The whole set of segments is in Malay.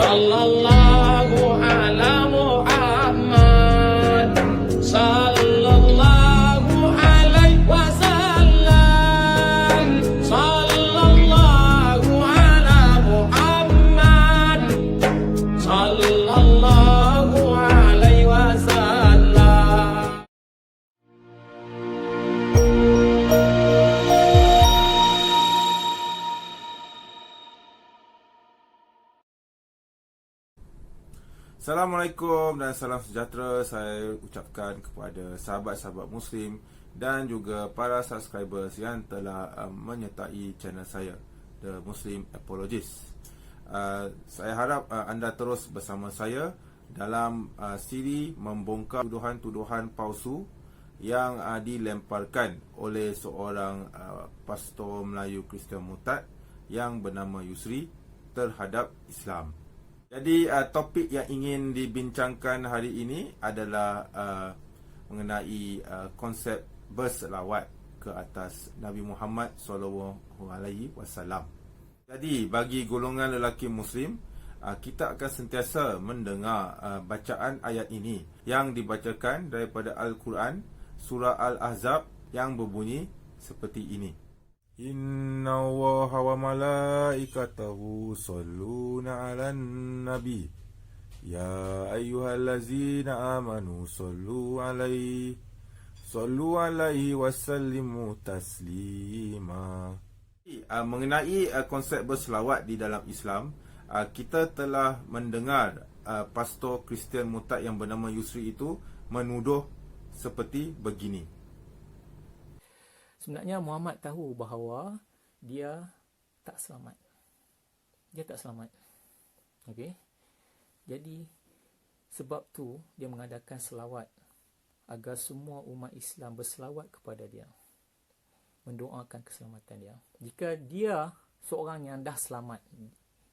Sallallahu ala Muhammad, sallallahu alaihi wasallam, sallallahu ala Muhammad, sallallahu alaihi wasallam. Assalamualaikum dan salam sejahtera saya ucapkan kepada sahabat-sahabat Muslim dan juga para subscribers yang telah menyertai channel saya, The Muslim Apologist. Saya harap anda terus bersama saya dalam siri membongkar tuduhan-tuduhan palsu yang dilemparkan oleh seorang pastor Melayu Kristian murtad yang bernama Yusri terhadap Islam. Jadi topik yang ingin dibincangkan hari ini adalah mengenai konsep berselawat ke atas Nabi Muhammad SAW. Jadi bagi golongan lelaki Muslim, kita akan sentiasa mendengar bacaan ayat ini yang dibacakan daripada Al-Quran, surah Al-Ahzab yang berbunyi seperti ini. Inna Allaha wa malaikatahu salluna 'alan nabi ya ayyuhallazina amanu sallu 'alaihi wa sallimu taslima. Mengenai konsep berselawat di dalam Islam, kita telah mendengar pastor Kristian murtad yang bernama Yusri itu menuduh seperti begini. Sebenarnya Muhammad tahu bahawa dia tak selamat. Dia tak selamat. Okey. Jadi sebab tu dia mengadakan selawat agar semua umat Islam berselawat kepada dia, mendoakan keselamatan dia. Jika dia seorang yang dah selamat,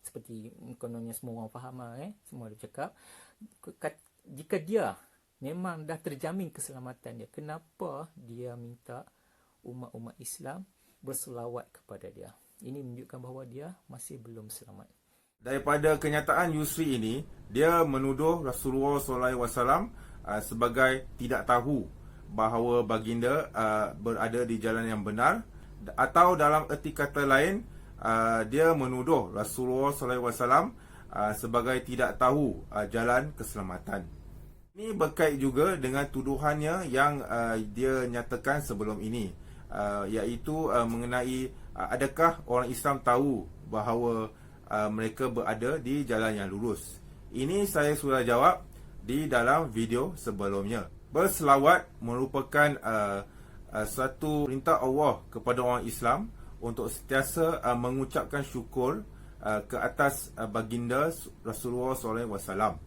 seperti kononnya semua orang faham semua dia cakap, jika dia memang dah terjamin keselamatan dia, kenapa dia minta umat-umat Islam berselawat kepada dia? Ini menunjukkan bahawa dia masih belum selamat. Daripada kenyataan Yusri ini, dia menuduh Rasulullah SAW sebagai tidak tahu bahawa baginda berada di jalan yang benar, atau dalam erti kata lain, dia menuduh Rasulullah SAW sebagai tidak tahu jalan keselamatan. Ini berkait juga dengan tuduhannya yang dia nyatakan sebelum ini, iaitu mengenai adakah orang Islam tahu bahawa mereka berada di jalan yang lurus. Ini saya sudah jawab di dalam video sebelumnya. Berselawat merupakan satu perintah Allah kepada orang Islam untuk sentiasa mengucapkan syukur ke atas baginda Rasulullah SAW.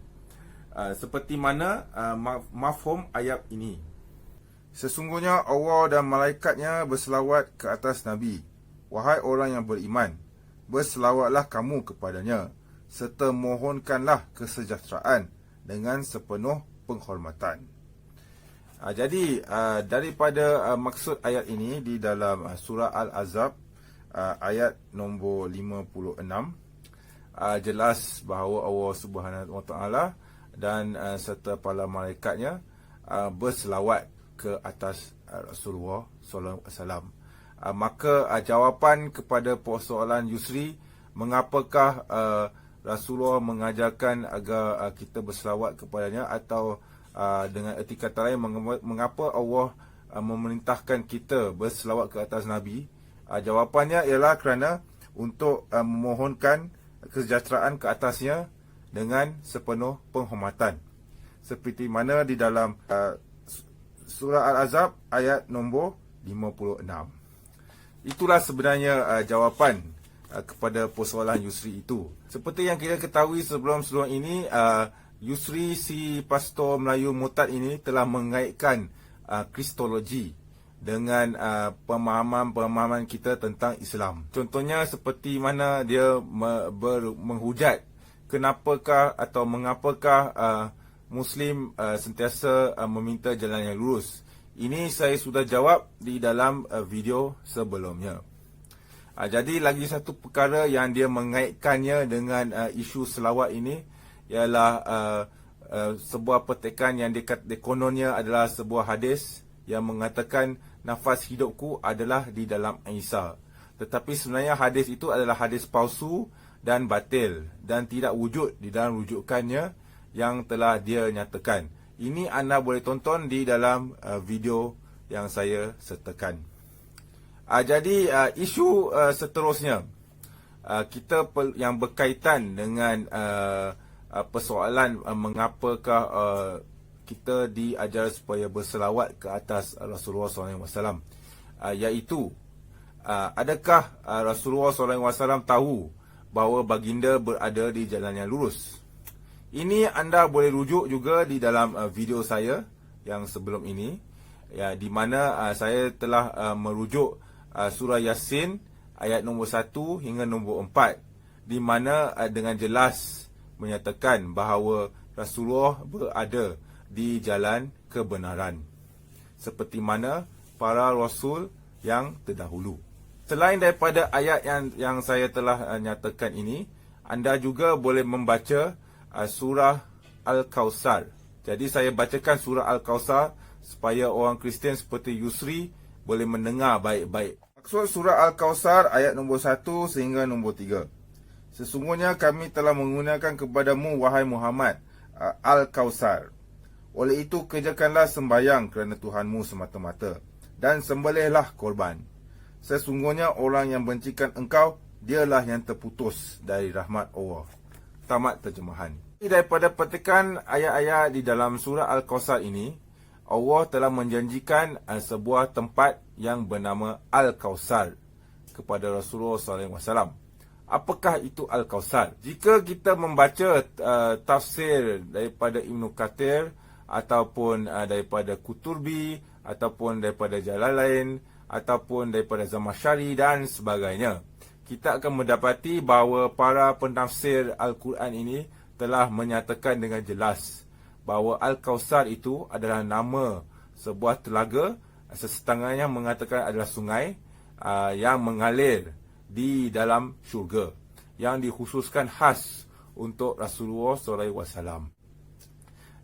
Seperti mana mafhum ayat ini. Sesungguhnya Allah dan malaikatnya berselawat ke atas Nabi. Wahai orang yang beriman, berselawatlah kamu kepadanya, serta mohonkanlah kesejahteraan dengan sepenuh penghormatan. Jadi daripada maksud ayat ini di dalam surah Al-Ahzab ayat nombor 56, jelas bahawa Allah Subhanahu Wa Taala dan serta para malaikatnya berselawat ke atas Rasulullah SAW. Maka jawapan kepada persoalan Yusri, mengapakah Rasulullah mengajarkan agar kita berselawat kepadanya, atau dengan erti kata lain, mengapa Allah memerintahkan kita berselawat ke atas Nabi? Jawapannya ialah kerana untuk memohonkan kesejahteraan ke atasnya dengan sepenuh penghormatan. Seperti mana di dalam surah Al-Ahzab ayat nombor 56. Itulah sebenarnya jawapan kepada persoalan Yusri itu. Seperti yang kita ketahui sebelum ini, Yusri, si pastor Melayu murtad ini, telah mengaitkan kristologi dengan pemahaman-pemahaman kita tentang Islam. Contohnya seperti mana dia menghujat kenapakah atau mengapakah Muslim sentiasa meminta jalan yang lurus. Ini saya sudah jawab di dalam video sebelumnya. Jadi lagi satu perkara yang dia mengaitkannya dengan isu selawat ini ialah sebuah petikan yang kononnya adalah sebuah hadis yang mengatakan nafas hidupku adalah di dalam Isa. Tetapi sebenarnya hadis itu adalah hadis palsu dan batil dan tidak wujud di dalam rujukannya yang telah dia nyatakan. Ini anda boleh tonton di dalam video yang saya sertakan. Jadi isu seterusnya kita yang berkaitan dengan persoalan mengapakah kita diajar supaya berselawat ke atas Rasulullah SAW, iaitu adakah Rasulullah SAW tahu bahawa baginda berada di jalan yang lurus? Ini anda boleh rujuk juga di dalam video saya yang sebelum ini, di mana saya telah merujuk surah Yasin ayat nombor 1 hingga nombor 4, di mana dengan jelas menyatakan bahawa Rasulullah berada di jalan kebenaran seperti mana para rasul yang terdahulu. Selain daripada ayat yang saya telah nyatakan ini, anda juga boleh membaca surah Al-Kawthar. Jadi saya bacakan surah Al-Kawthar supaya orang Kristian seperti Yusri boleh mendengar baik-baik. Maksud surah Al-Kawthar ayat nombor 1 sehingga nombor 3. Sesungguhnya kami telah menggunakan kepadamu, wahai Muhammad, Al-Kawthar. Oleh itu, kerjakanlah sembahyang kerana Tuhanmu semata-mata, dan sembelihlah korban. Sesungguhnya orang yang bencikan engkau, dialah yang terputus dari rahmat Allah. Tamat terjemahan. Daripada petikan ayat-ayat di dalam surah Al-Kawthar ini, Allah telah menjanjikan sebuah tempat yang bernama Al-Kawthar kepada Rasulullah SAW. Apakah itu Al-Kawthar? Jika kita membaca tafsir daripada Ibn Kathir ataupun daripada Quturbi ataupun daripada Jalalain ataupun daripada Zamakhsyari dan sebagainya, kita akan mendapati bahawa para penafsir Al-Quran ini telah menyatakan dengan jelas bahawa Al-Kawthar itu adalah nama sebuah telaga, sesetengahnya mengatakan adalah sungai yang mengalir di dalam syurga, yang dikhususkan khas untuk Rasulullah SAW.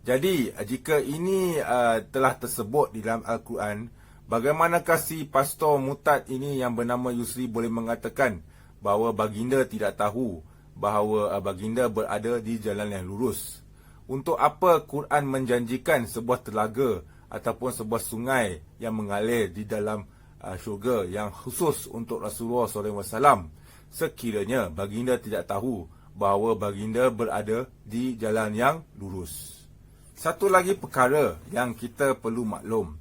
Jadi, jika ini telah tersebut di dalam Al-Quran, bagaimanakah si pastor murtad ini yang bernama Yusri boleh mengatakan bahawa baginda tidak tahu bahawa baginda berada di jalan yang lurus? Untuk apa Quran menjanjikan sebuah telaga ataupun sebuah sungai yang mengalir di dalam syurga yang khusus untuk Rasulullah SAW, sekiranya baginda tidak tahu bahawa baginda berada di jalan yang lurus? Satu lagi perkara yang kita perlu maklum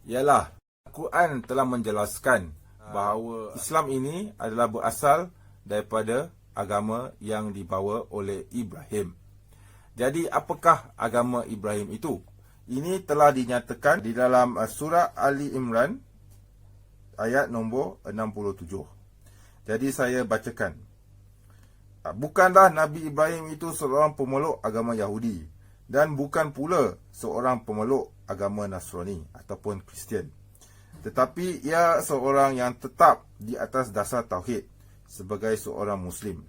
ialah Al-Quran telah menjelaskan bahawa Islam ini adalah berasal daripada agama yang dibawa oleh Ibrahim. Jadi apakah agama Ibrahim itu? Ini telah dinyatakan di dalam surah Ali Imran ayat nombor 67. Jadi saya bacakan. Bukanlah Nabi Ibrahim itu seorang pemeluk agama Yahudi, dan bukan pula seorang pemeluk agama Nasrani ataupun Kristian. Tetapi ia seorang yang tetap di atas dasar tauhid sebagai seorang Muslim,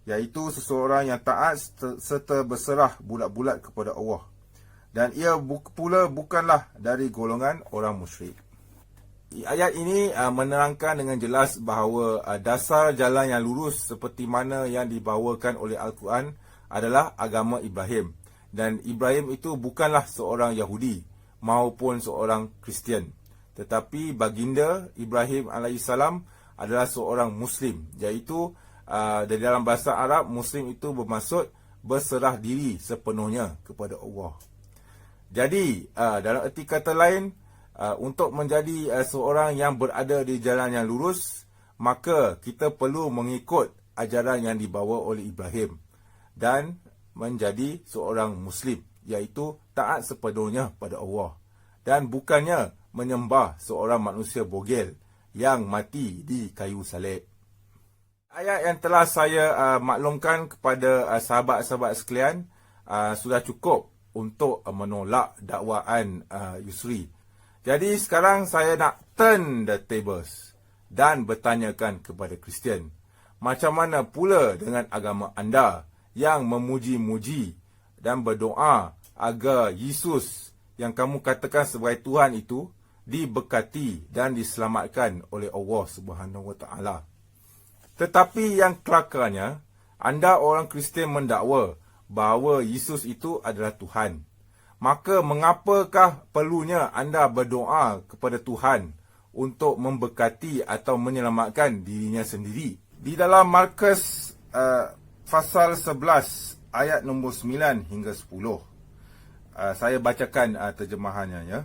iaitu seseorang yang taat serta berserah bulat-bulat kepada Allah. Dan ia pula bukanlah dari golongan orang musyrik. Ayat ini menerangkan dengan jelas bahawa dasar jalan yang lurus seperti mana yang dibawakan oleh Al-Quran adalah agama Ibrahim. Dan Ibrahim itu bukanlah seorang Yahudi maupun seorang Kristian. Tetapi baginda Ibrahim AS adalah seorang Muslim. Iaitu dari dalam bahasa Arab, Muslim itu bermaksud berserah diri sepenuhnya kepada Allah. Jadi dalam erti kata lain, untuk menjadi seorang yang berada di jalan yang lurus, maka kita perlu mengikut ajaran yang dibawa oleh Ibrahim dan menjadi seorang Muslim, iaitu taat sepenuhnya pada Allah dan bukannya menyembah seorang manusia bogel yang mati di kayu salib. Ayat yang telah saya maklumkan kepada sahabat-sahabat sekalian sudah cukup untuk menolak dakwaan Yusri. Jadi sekarang saya nak turn the tables. dan bertanyakan kepada Kristian, macam mana pula dengan agama anda yang memuji-muji dan berdoa agar Yesus yang kamu katakan sebagai Tuhan itu diberkati dan diselamatkan oleh Allah Subhanahu Wa Taala. Tetapi yang kelakarnya, anda orang Kristian mendakwa bahawa Yesus itu adalah Tuhan. Maka mengapakah perlunya anda berdoa kepada Tuhan untuk memberkati atau menyelamatkan dirinya sendiri? Di dalam Markus pasal 11 ayat nombor 9 hingga 10. Saya bacakan terjemahannya ya.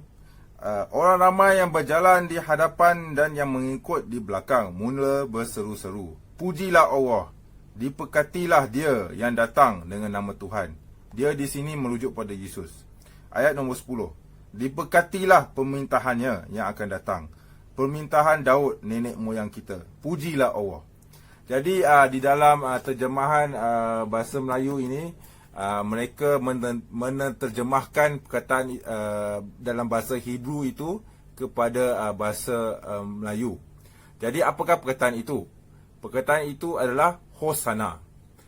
Orang ramai yang berjalan di hadapan dan yang mengikut di belakang mula berseru-seru, "Pujilah Allah, diberkatilah dia yang datang dengan nama Tuhan." Dia di sini merujuk pada Yesus. Ayat nombor 10. Diberkatilah permintahannya yang akan datang. Permintahan Daud, nenek moyang kita. Pujilah Allah. Jadi di dalam terjemahan bahasa Melayu ini, mereka menerjemahkan perkataan dalam bahasa Hebrew itu kepada bahasa Melayu. Jadi apakah perkataan itu? Perkataan itu adalah Hosana.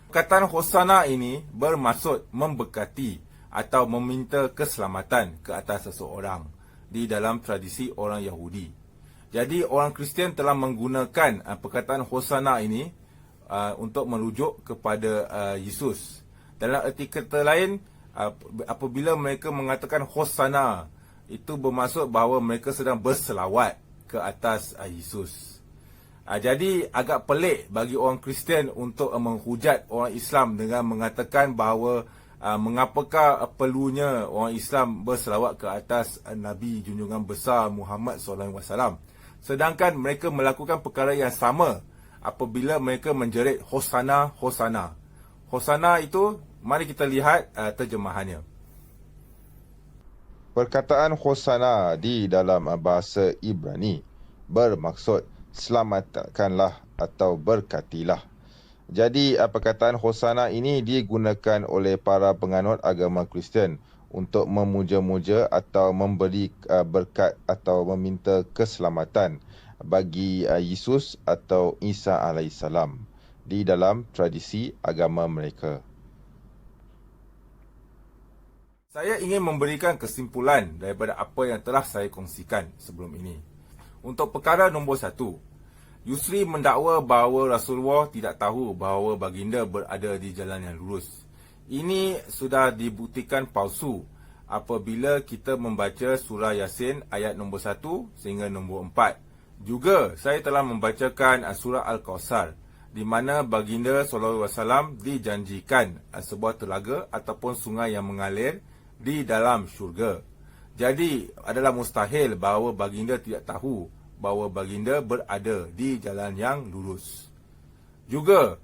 Perkataan Hosana ini bermaksud memberkati atau meminta keselamatan ke atas seseorang di dalam tradisi orang Yahudi. Jadi orang Kristian telah menggunakan perkataan Hosana ini untuk merujuk kepada Yesus. Dalam erti kata lain, apabila mereka mengatakan Hosana, itu bermaksud bahawa mereka sedang berselawat ke atas Yesus. Jadi agak pelik bagi orang Kristian untuk menghujat orang Islam dengan mengatakan bahawa mengapakah perlunya orang Islam berselawat ke atas Nabi junjungan besar Muhammad SAW. Sedangkan mereka melakukan perkara yang sama apabila mereka menjerit Hosana, Hosana. Hosana itu, mari kita lihat terjemahannya. Perkataan Hosana di dalam bahasa Ibrani bermaksud selamatkanlah atau berkatilah. Jadi perkataan Hosana ini digunakan oleh para penganut agama Kristian untuk memuja-muja atau memberi berkat atau meminta keselamatan bagi Yesus atau Isa alaihissalam di dalam tradisi agama mereka. Saya ingin memberikan kesimpulan daripada apa yang telah saya kongsikan sebelum ini. Untuk perkara nombor 1, Yusri mendakwa bahawa Rasulullah tidak tahu bahawa baginda berada di jalan yang lurus. Ini sudah dibuktikan palsu apabila kita membaca surah Yasin ayat nombor 1 sehingga nombor 4. Juga saya telah membacakan surah Al-Kawthar di mana baginda SAW dijanjikan sebuah telaga ataupun sungai yang mengalir di dalam syurga. Jadi adalah mustahil bahawa baginda tidak tahu bahawa baginda berada di jalan yang lurus. Juga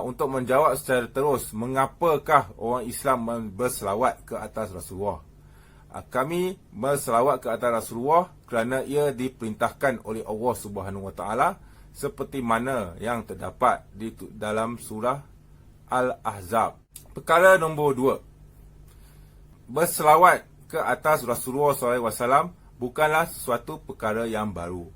untuk menjawab secara terus mengapakah orang Islam berselawat ke atas Rasulullah. Kami berselawat ke atas Rasulullah kerana ia diperintahkan oleh Allah Subhanahu Wa Taala seperti mana yang terdapat di dalam surah Al-Ahzab. Perkara nombor 2. Berselawat ke atas Rasulullah SAW bukanlah sesuatu perkara yang baru.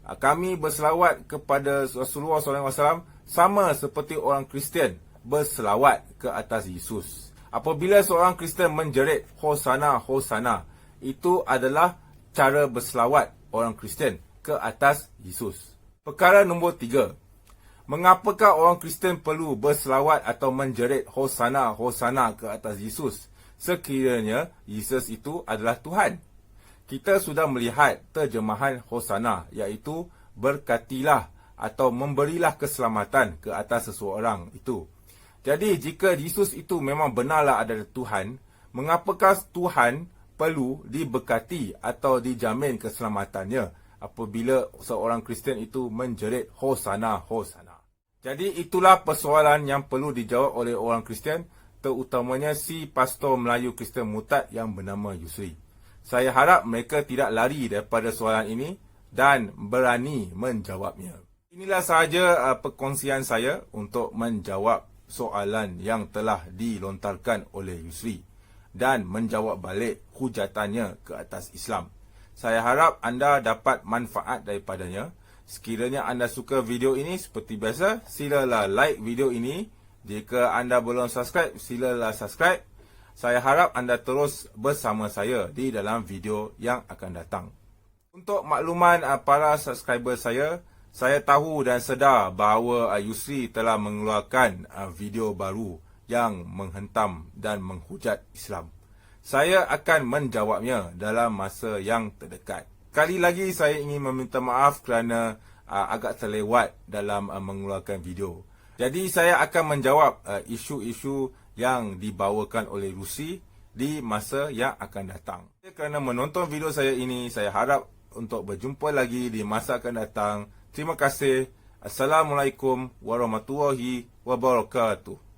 Kami berselawat kepada Rasulullah SAW sama seperti orang Kristian berselawat ke atas Yesus. Apabila seorang Kristian menjerit Hosana, Hosana, itu adalah cara berselawat orang Kristian ke atas Yesus. Perkara nombor 3. Mengapakah orang Kristian perlu berselawat atau menjerit Hosana, Hosana ke atas Yesus sekiranya Yesus itu adalah Tuhan? Kita sudah melihat terjemahan Hosana, iaitu berkatilah atau memberilah keselamatan ke atas seseorang itu. Jadi jika Yesus itu memang benarlah adalah Tuhan, mengapakah Tuhan perlu diberkati atau dijamin keselamatannya apabila seorang Kristian itu menjerit Hosana, Hosana? Jadi itulah persoalan yang perlu dijawab oleh orang Kristian, terutamanya si pastor Melayu Kristian murtad yang bernama Yusri. Saya harap mereka tidak lari daripada soalan ini dan berani menjawabnya. Inilah sahaja perkongsian saya untuk menjawab soalan yang telah dilontarkan oleh Yusri dan menjawab balik hujatannya ke atas Islam. Saya harap anda dapat manfaat daripadanya Sekiranya anda suka video ini, seperti biasa, silalah like video ini. Jika anda belum subscribe, silalah subscribe. Saya harap anda terus bersama saya di dalam video yang akan datang. Untuk makluman para subscriber saya tahu dan sedar bahawa Yusri telah mengeluarkan video baru yang menghentam dan menghujat Islam. Saya akan menjawabnya dalam masa yang terdekat. Kali lagi saya ingin meminta maaf kerana agak terlewat dalam mengeluarkan video. Jadi saya akan menjawab isu-isu yang dibawakan oleh Rusi di masa yang akan datang. Kerana menonton video saya ini, saya harap untuk berjumpa lagi di masa akan datang. Terima kasih. Assalamualaikum warahmatullahi wabarakatuh.